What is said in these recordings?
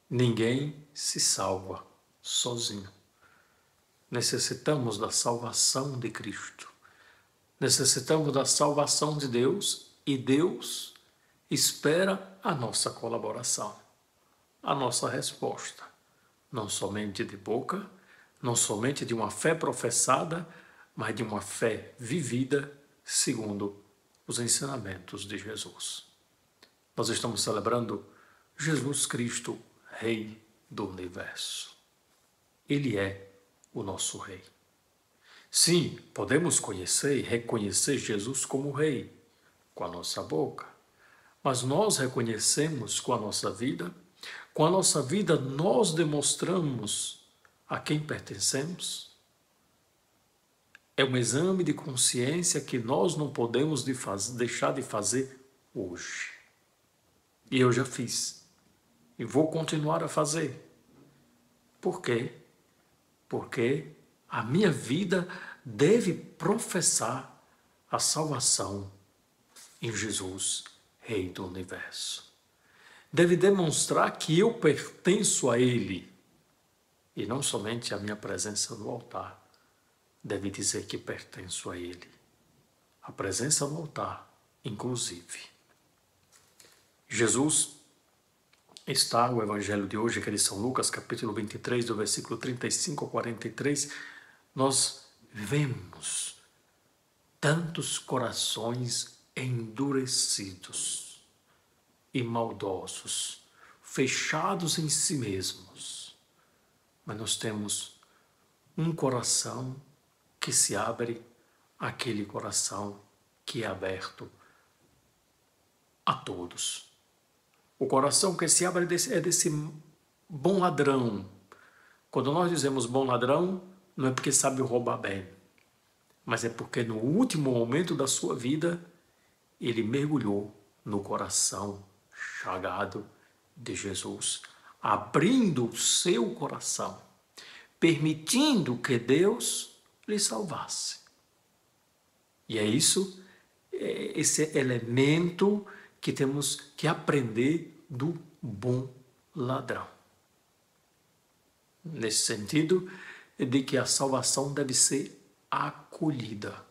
Ninguém se salva sozinho. Necessitamos da salvação de Cristo. Necessitamos da salvação de Deus e Deus espera a nossa colaboração, a nossa resposta. Não somente de boca, não somente de uma fé professada, mas de uma fé vivida segundo os ensinamentos de Jesus. Nós estamos celebrando Jesus Cristo, Rei do Universo. Ele é o nosso Rei. Sim, podemos conhecer e reconhecer Jesus como Rei com a nossa boca, mas nós reconhecemos com a nossa vida. Com a nossa vida nós demonstramos a quem pertencemos. É um exame de consciência que nós não podemos deixar de fazer hoje. E eu já fiz. E vou continuar a fazer. Por quê? Porque a minha vida deve professar a salvação em Jesus, Rei do Universo. Deve demonstrar que eu pertenço a Ele. E não somente a minha presença no altar deve dizer que pertenço a Ele. A presença no altar, inclusive. Jesus está, o evangelho de hoje, que é de São Lucas, capítulo 23, do versículo 35 ao 43, nós vemos tantos corações endurecidos e maldosos, fechados em si mesmos. Mas nós temos um coração que se abre, aquele coração que é aberto a todos. O coração que se abre é desse bom ladrão. Quando nós dizemos bom ladrão, não é porque sabe roubar bem, mas é porque no último momento da sua vida, ele mergulhou no coração chagado de Jesus, abrindo o seu coração, permitindo que Deus lhe salvasse. E é isso, esse elemento que temos que aprender do bom ladrão. Nesse sentido, de que a salvação deve ser acolhida.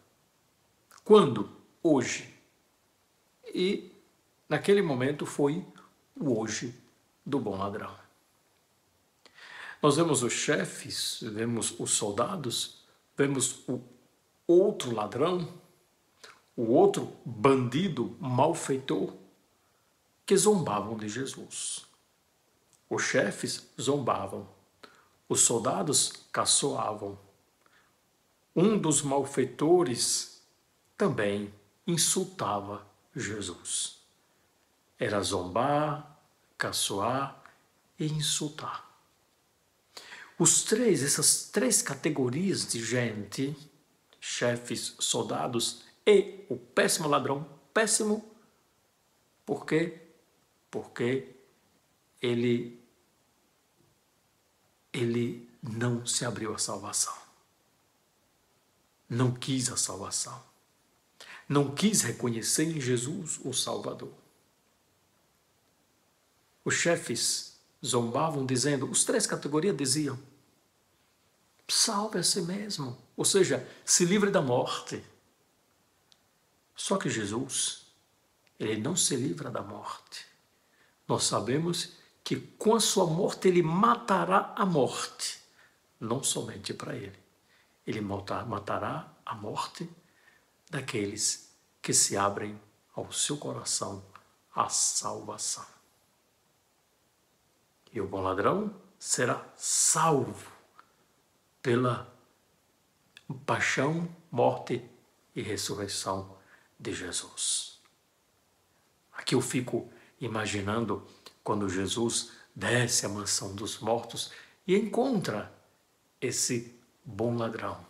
Quando? Hoje. E naquele momento foi o hoje do bom ladrão. Nós vemos os chefes, vemos os soldados, vemos o outro ladrão, o outro bandido malfeitor, que zombavam de Jesus. Os chefes zombavam, os soldados caçoavam. Um dos malfeitores também insultava Jesus. Era zombar, caçoar e insultar. Essas três categorias de gente, chefes, soldados e o péssimo ladrão, péssimo, por quê? Porque ele não se abriu à salvação. Não quis a salvação. Não quis reconhecer em Jesus o Salvador. Os chefes zombavam dizendo, os três categorias diziam, salve a si mesmo, ou seja, se livre da morte. Só que Jesus, ele não se livra da morte. Nós sabemos que com a sua morte ele matará a morte, não somente para ele. Ele matará a morte daqueles que se abrem ao seu coração à salvação. E o bom ladrão será salvo pela paixão, morte e ressurreição de Jesus. Aqui eu fico imaginando quando Jesus desce à mansão dos mortos e encontra esse bom ladrão.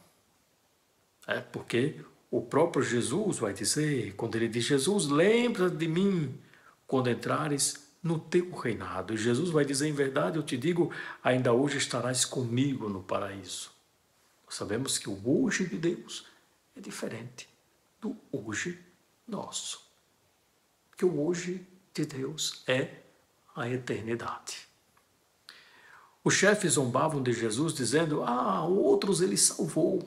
Porque o próprio Jesus vai dizer, quando ele diz, Jesus, lembra de mim quando entrares no teu reinado. E Jesus vai dizer, em verdade, eu te digo, ainda hoje estarás comigo no paraíso. Nós sabemos que o hoje de Deus é diferente do hoje nosso. Que o hoje de Deus é a eternidade. Os chefes zombavam de Jesus, dizendo: outros ele salvou.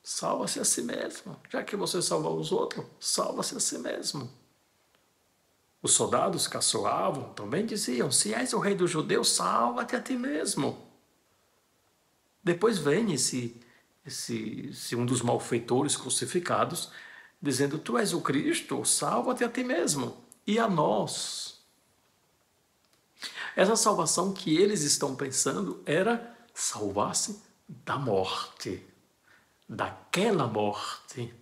Salva-se a si mesmo. Já que você salvou os outros, salva-se a si mesmo. Os soldados caçoavam, também diziam: se és o rei dos judeus, salva-te a ti mesmo. Depois vem esse um dos malfeitores crucificados, dizendo: tu és o Cristo, salva-te a ti mesmo e a nós. Essa salvação que eles estão pensando era salvar-se da morte, daquela morte.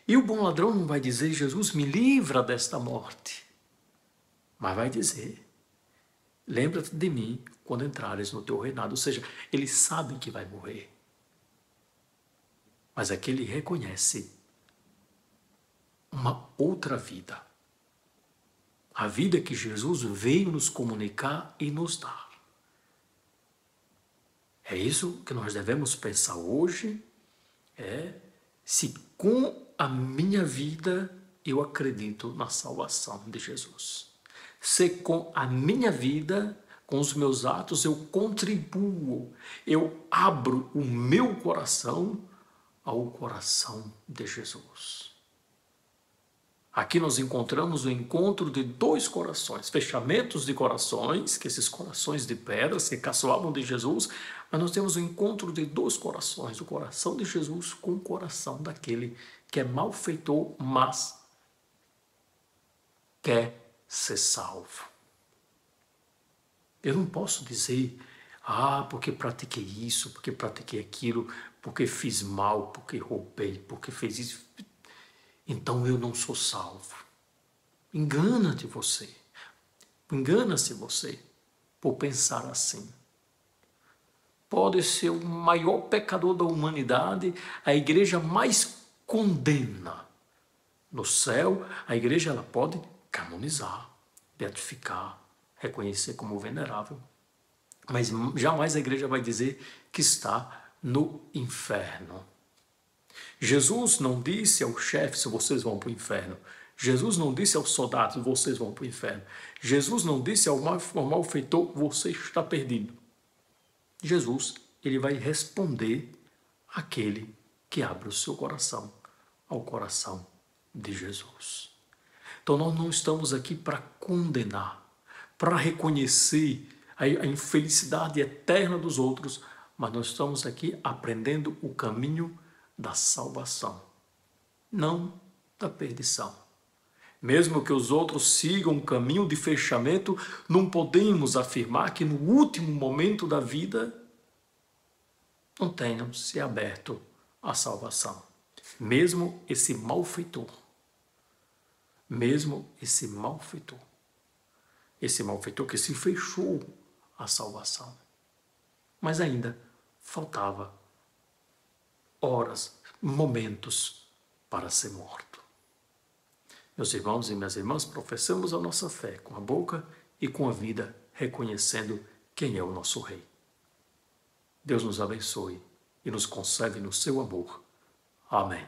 E o bom ladrão não vai dizer: Jesus, me livra desta morte, mas vai dizer: lembra-te de mim quando entrares no teu reinado. Ou seja, ele sabe que vai morrer, mas aqui ele reconhece uma outra vida. A vida que Jesus veio nos comunicar e nos dar. É isso que nós devemos pensar hoje, se com a minha vida eu acredito na salvação de Jesus. Se com a minha vida, com os meus atos, eu contribuo, eu abro o meu coração ao coração de Jesus. Aqui nós encontramos o encontro de dois corações, fechamentos de corações, que esses corações de pedras que caçoavam de Jesus, mas nós temos o encontro de dois corações, o coração de Jesus com o coração daquele que é malfeitor, mas quer ser salvo. Eu não posso dizer: porque pratiquei isso, porque pratiquei aquilo, porque fiz mal, porque roubei, porque fez isso, então eu não sou salvo. Engana-te você. Engana-se você por pensar assim. Pode ser o maior pecador da humanidade, a igreja mais condena. No céu, a igreja ela pode canonizar, beatificar, reconhecer como venerável. Mas jamais a igreja vai dizer que está no inferno. Jesus não disse aos chefes: vocês vão para o inferno. Jesus não disse aos soldados: vocês vão para o inferno. Jesus não disse ao malfeitor: você está perdido. Jesus, ele vai responder àquele que abre o seu coração ao coração de Jesus. Então nós não estamos aqui para condenar, para reconhecer a infelicidade eterna dos outros, mas nós estamos aqui aprendendo o caminho da salvação, não da perdição. Mesmo que os outros sigam um caminho de fechamento, não podemos afirmar que no último momento da vida não tenham se aberto à salvação. Mesmo esse malfeitor, esse malfeitor que se fechou à salvação, mas ainda faltava horas, momentos para ser morto. Meus irmãos e minhas irmãs, professamos a nossa fé com a boca e com a vida, reconhecendo quem é o nosso Rei. Deus nos abençoe e nos conserve no seu amor. Amém.